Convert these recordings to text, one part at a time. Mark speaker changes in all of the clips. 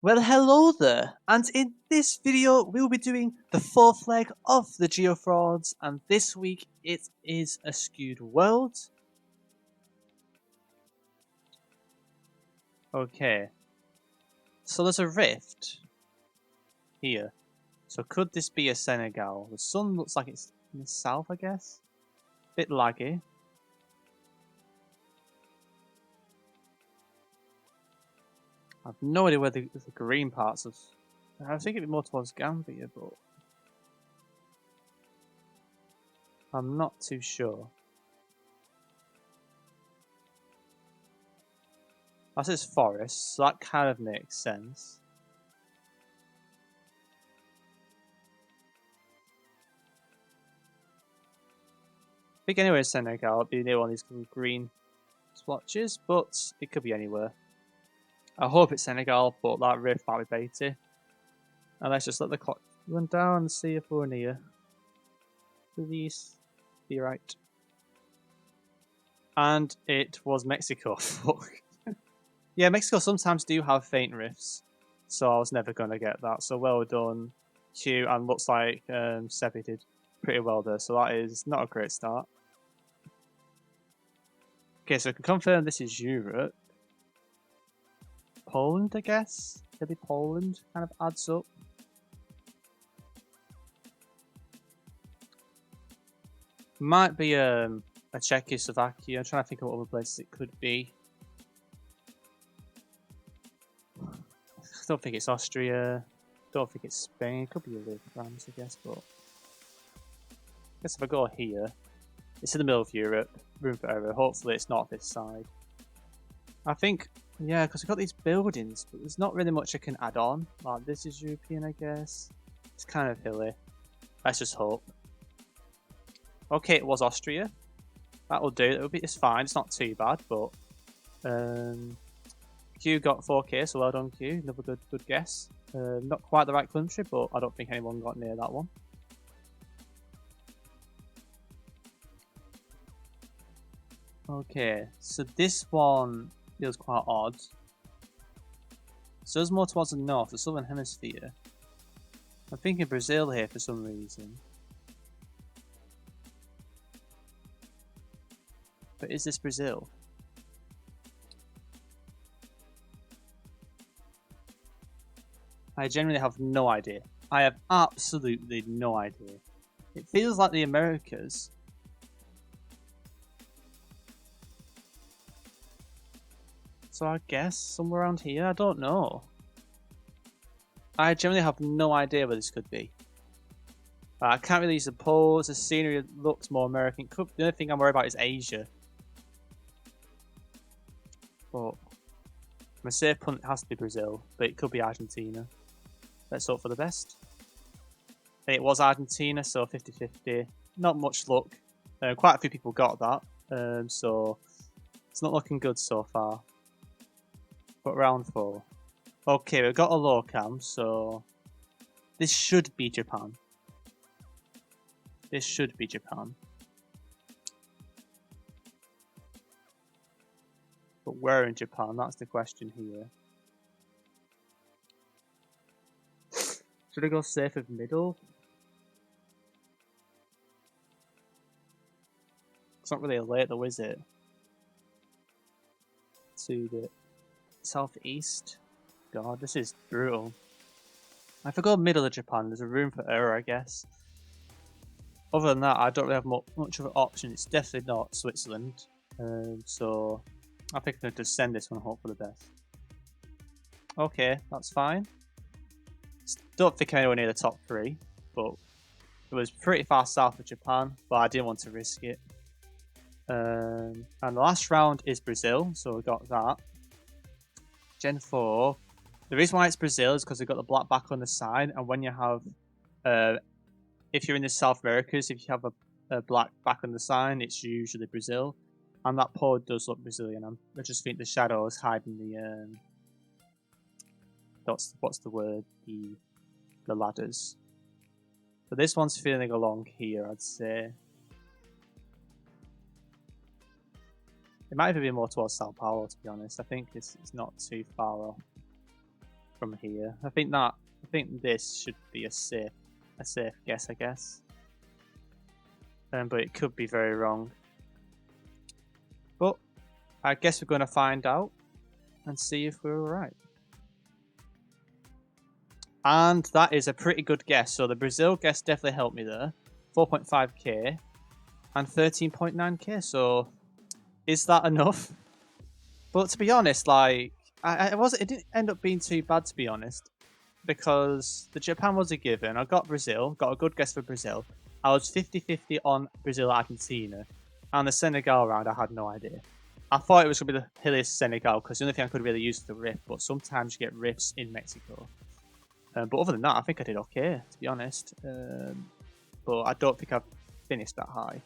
Speaker 1: Well, hello there, and in this video we'll be doing the fourth leg of the GeoFrauds, and this week it is a skewed world. Okay, so there's a rift here, so could this be a Senegal? The sun looks like it's in the south, I guess. Bit laggy. I've no idea where the green parts of... I think it'd be more towards Gambia, but I'm not too sure. That is forest, so that kind of makes sense. I think anywhere in Senegal it'd be near one of these little green splotches, but it could be anywhere. I hope it's Senegal, but that rift might be Beatty. And let's just let the clock run down and see if we're near. Please be right. And it was Mexico. Yeah, Mexico sometimes do have faint rifts, so I was never going to get that. So well done, Q, and looks like Sebi did pretty well there, so that is not a great start. Okay, so I can confirm this is Europe. Poland, I guess? Maybe Poland kind of adds up. Might be a Czechoslovakia. I'm trying to think of what other places it could be. I don't think it's Austria. Don't think it's Spain. It could be France, I guess, but I guess if I go here, it's in the middle of Europe. Room for error. Hopefully it's not this side. I think, yeah, because we've got these buildings, but there's not really much I can add on. Like, this is European, I guess. It's kind of hilly. Let's just hope. Okay, it was Austria. That'll do. It's fine. It's not too bad, but Q got 4K, so well done, Q. Another good guess. Not quite the right country, but I don't think anyone got near that one. Okay, so this one feels quite odd. So it's more towards the north, the southern hemisphere. I'm thinking Brazil here for some reason. But is this Brazil? I genuinely have no idea. I have absolutely no idea. It feels like the Americas. So I guess somewhere around here, I don't know. I genuinely have no idea where this could be. I can't really suppose. The scenery looks more American. The only thing I'm worried about is Asia. But my safe punt has to be Brazil, but it could be Argentina. Let's hope for the best. It was Argentina, so 50-50. Not much luck. Quite a few people got that, so it's not looking good so far. But round 4. Okay, we've got a low cam, so this should be Japan. This should be Japan. But where in Japan? That's the question here. Should I go safe with middle? It's not really a late though, is it? To the southeast. God, this is brutal. If I go middle of Japan, there's a room for error, I guess. Other than that, I don't really have much of an option. It's definitely not Switzerland. So I think I'm going to just send this one and hope for the best. Okay, that's fine. Don't think anywhere near the top 3, but it was pretty far south of Japan, but I didn't want to risk it. And the last round is Brazil, so we got that. Gen 4. The reason why it's Brazil is because they've got the black back on the side, and when you have, if you're in the South Americas, if you have a black back on the sign, it's usually Brazil. And that pod does look Brazilian. I just think the shadow is hiding the, what's the word? The ladders. But this one's feeling along here, I'd say. It might even be more towards Sao Paulo, to be honest. I think it's not too far off. from here. I think this should be a safe guess, I guess. But it could be very wrong. But I guess we're going to find out and see if we're right. And that is a pretty good guess. So the Brazil guess definitely helped me there. 4.5k and 13.9k. So is that enough? But to be honest, like it didn't end up being too bad, to be honest, because the Japan was a given. I got Brazil, got a good guess for Brazil. I was 50-50 on Brazil Argentina, and the Senegal round I had no idea. I thought it was going to be the hilliest Senegal because the only thing I could really use was the rift, but sometimes you get rifts in Mexico. But other than that, I think I did okay, to be honest. But I don't think I've finished that high.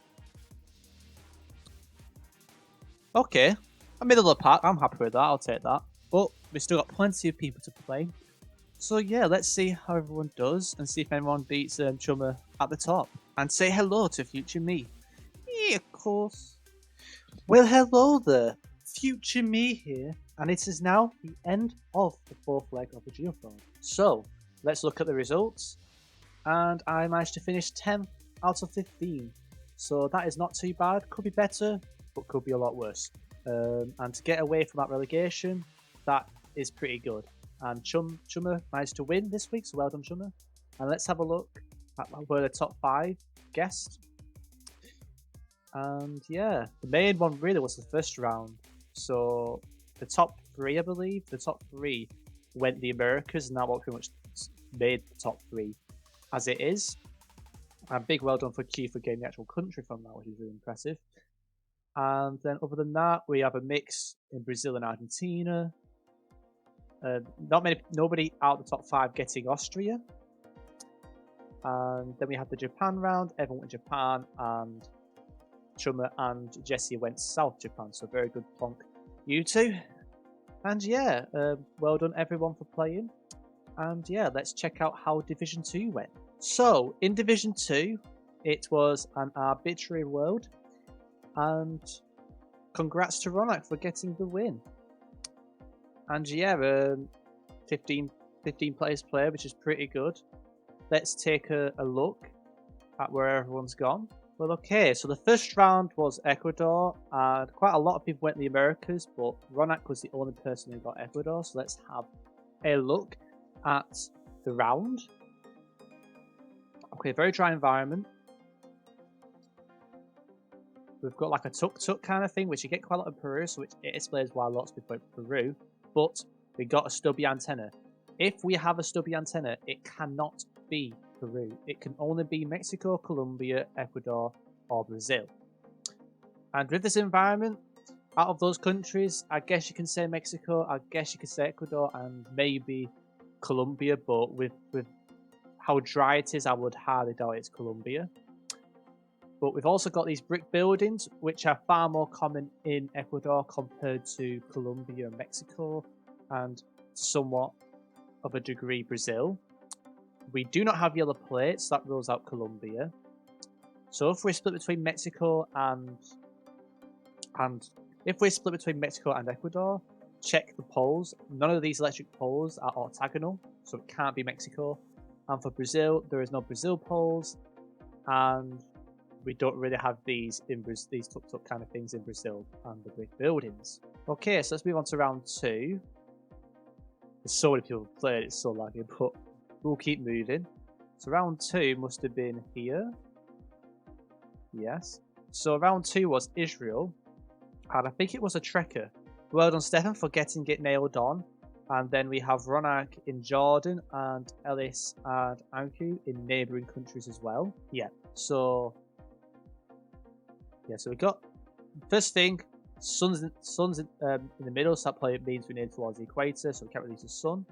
Speaker 1: Okay, a middle of the pack. I'm happy with that. I'll take that. But we've still got plenty of people to play. So yeah, let's see how everyone does and see if anyone beats Chummer at the top. And say hello to future me. Yeah, of course. Well, hello there. Future me here. And it is now the end of the fourth leg of the GeoFrauds. So, let's look at the results. And I managed to finish 10th out of 15. So that is not too bad. Could be better, but could be a lot worse. And to get away from that relegation, that is pretty good. And Chummer managed to win this week, so well done, Chummer. And let's have a look at where the top 5 guessed. And yeah, the main one really was the first round. So the top 3, I believe, the top 3 went the Americas, and that what pretty much made the top 3 as it is. And big well done for Q for getting the actual country from that, which is really impressive. And then other than that, we have a mix in Brazil and Argentina. Nobody out the top 5 getting Austria. And then we have the Japan round. Everyone went Japan, and Chummer and Jesse went South Japan. So very good plonk, you two. And yeah, well done everyone for playing. And yeah, let's check out how Division 2 went. So in Division 2, it was an arbitrary world. And congrats to Ronak for getting the win. And yeah, 15 players play, which is pretty good. Let's take a look at where everyone's gone. Well, okay, so the first round was Ecuador, and quite a lot of people went to the Americas, but Ronak was the only person who got Ecuador, so let's have a look at the round. Okay, very dry environment. We've got like a tuk-tuk kind of thing, which you get quite a lot in Peru, so it explains why lots of people went to Peru. But we got a stubby antenna. If we have a stubby antenna, it cannot be Peru. It can only be Mexico, Colombia, Ecuador, or Brazil. And with this environment, out of those countries, I guess you can say Mexico, I guess you could say Ecuador, and maybe Colombia, but with how dry it is, I would hardly doubt it's Colombia. But we've also got these brick buildings, which are far more common in Ecuador compared to Colombia and Mexico, and somewhat of a degree Brazil. We do not have yellow plates, that rules out Colombia. So if we're split between Mexico and Ecuador, check the poles. None of these electric poles are orthogonal, so it can't be Mexico. And for Brazil, there is no Brazil poles, and we don't really have these tuk-tuk kind of things in Brazil and the brick buildings. Okay, so let's move on to round 2. There's so many people playing, it's so laggy, but we'll keep moving. So round 2 must have been here. Yes. So round 2 was Israel, and I think it was a Trekker. Well done, Stefan, for getting it nailed on. And then we have Ronak in Jordan and Ellis and Anku in neighbouring countries as well. Yeah. So we got first thing, sun's in the middle, so that means we're near towards the equator, so we can't really use the sun.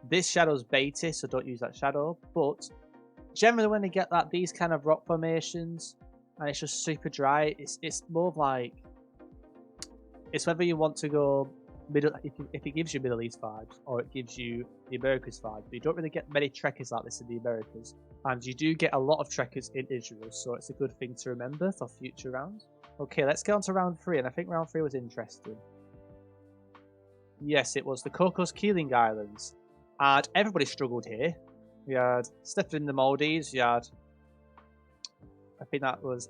Speaker 1: This shadow's baited, so don't use that shadow. But generally, when they get these kind of rock formations, and it's just super dry, it's more of like it's whether you want to go middle, if it gives you Middle East vibes or it gives you the Americas vibes. But you don't really get many trekkers like this in the Americas, and you do get a lot of trekkers in Israel, so it's a good thing to remember for future rounds. Okay, let's get on to round 3, and I think round 3 was interesting. Yes, it was the Cocos Keeling Islands. And everybody struggled here. We had Stefan in the Maldives, you had, I think that was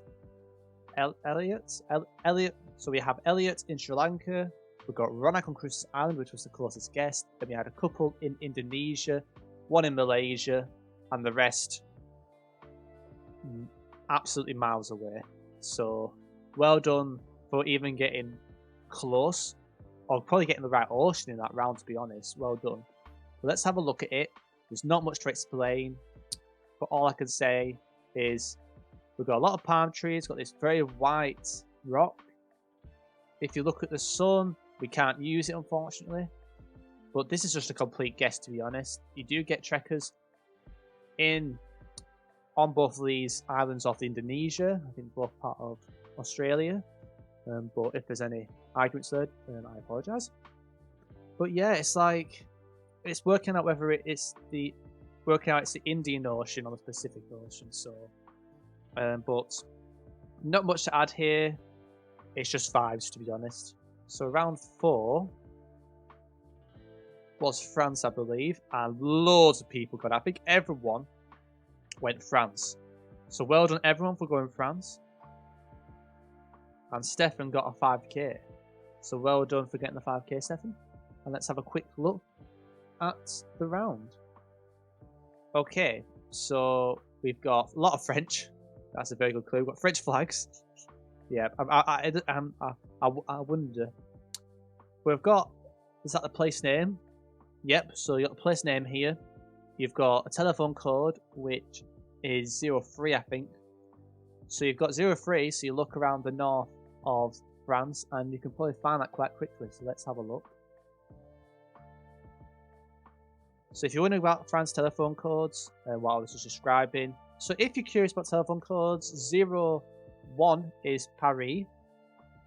Speaker 1: Elliot. So we have Elliot in Sri Lanka. We've got Ronak on Crusoe's Island, which was the closest guest. Then we had a couple in Indonesia, one in Malaysia, and the rest absolutely miles away. So well done for even getting close, or probably getting the right ocean in that round, to be honest. Well done. But let's have a look at it. There's not much to explain, but all I can say is we've got a lot of palm trees, got this very white rock. If you look at the sun, we can't use it, unfortunately. But this is just a complete guess, to be honest. You do get trekkers on both of these islands off Indonesia. I think both part of Australia. But if there's any arguments there, then I apologise. But yeah, it's like it's working out whether it's the Indian Ocean or the Pacific Ocean. So, but not much to add here. It's just vibes, to be honest. So round 4 was France, I believe, and loads of people got it. I think everyone went France. So well done everyone for going France. And Stefan got a 5k. So well done for getting the 5k, Stefan. And let's have a quick look at the round. Okay, so we've got a lot of French. That's a very good clue. We've got French flags. Yeah, I wonder. We've got, is that the place name? Yep, so you've got the place name here. You've got a telephone code, which is 03, I think. So you've got 03, so you look around the north of France, and you can probably find that quite quickly. So let's have a look. So if you're wondering about France telephone codes, what I was just describing. So if you're curious about telephone codes, 01 is Paris,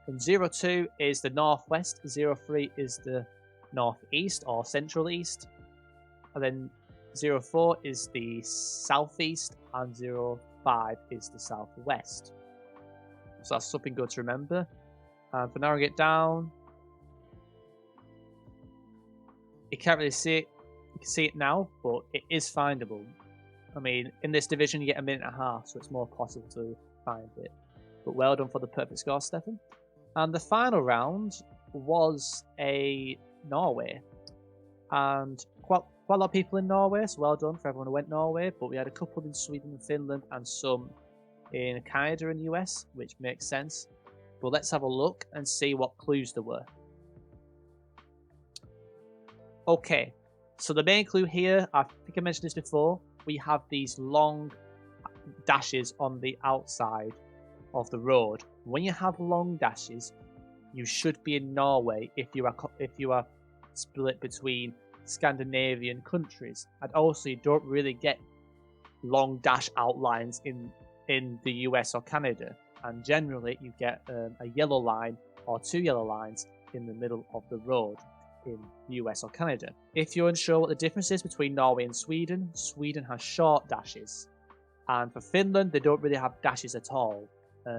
Speaker 1: and 02 is the northwest, 03 is the northeast or central east, and then 04 is the southeast, and 05 is the southwest. So that's something good to remember. And for narrowing it down, you can't really see it. You can see it now, but it is findable. I mean, in this division, you get a minute and a half, so it's more possible to find it. But well done for the perfect score, Stefan. And the final round was a Norway. And quite a lot of people in Norway, so well done for everyone who went Norway. But we had a couple in Sweden and Finland, and some in Canada and US, which makes sense. But let's have a look and see what clues there were. Okay, so the main clue here, I think I mentioned this before, we have these long dashes on the outside of the road. When you have long dashes, you should be in Norway if you are split between Scandinavian countries. And also, you don't really get long dash outlines in the US or Canada. And generally, you get a yellow line or 2 yellow lines in the middle of the road in the US or Canada. If you're unsure what the difference is between Norway and Sweden, Sweden has short dashes. And for Finland, they don't really have dashes at all.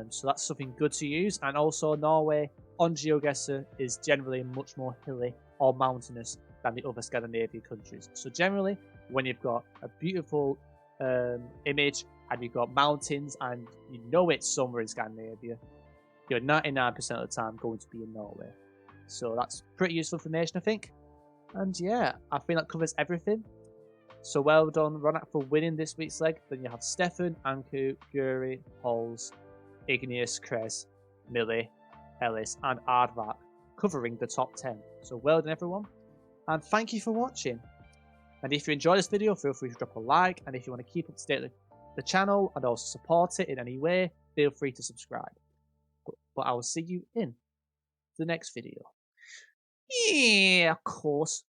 Speaker 1: So that's something good to use. And also Norway on GeoGuessr is generally much more hilly or mountainous than the other Scandinavian countries. So generally, when you've got a beautiful image and you've got mountains and you know it's somewhere in Scandinavia, you're 99% of the time going to be in Norway. So that's pretty useful information, I think. And yeah, I think that covers everything. So well done, Ronak, for winning this week's leg. Then you have Stefan, Anku, Guri, Holes, Igneous, Krez, Millie, Ellis, and Aardvark covering the top 10. So well done, everyone. And thank you for watching. And if you enjoyed this video, feel free to drop a like. And if you want to keep up to date with the channel and also support it in any way, feel free to subscribe. But I will see you in the next video. Yeah, of course.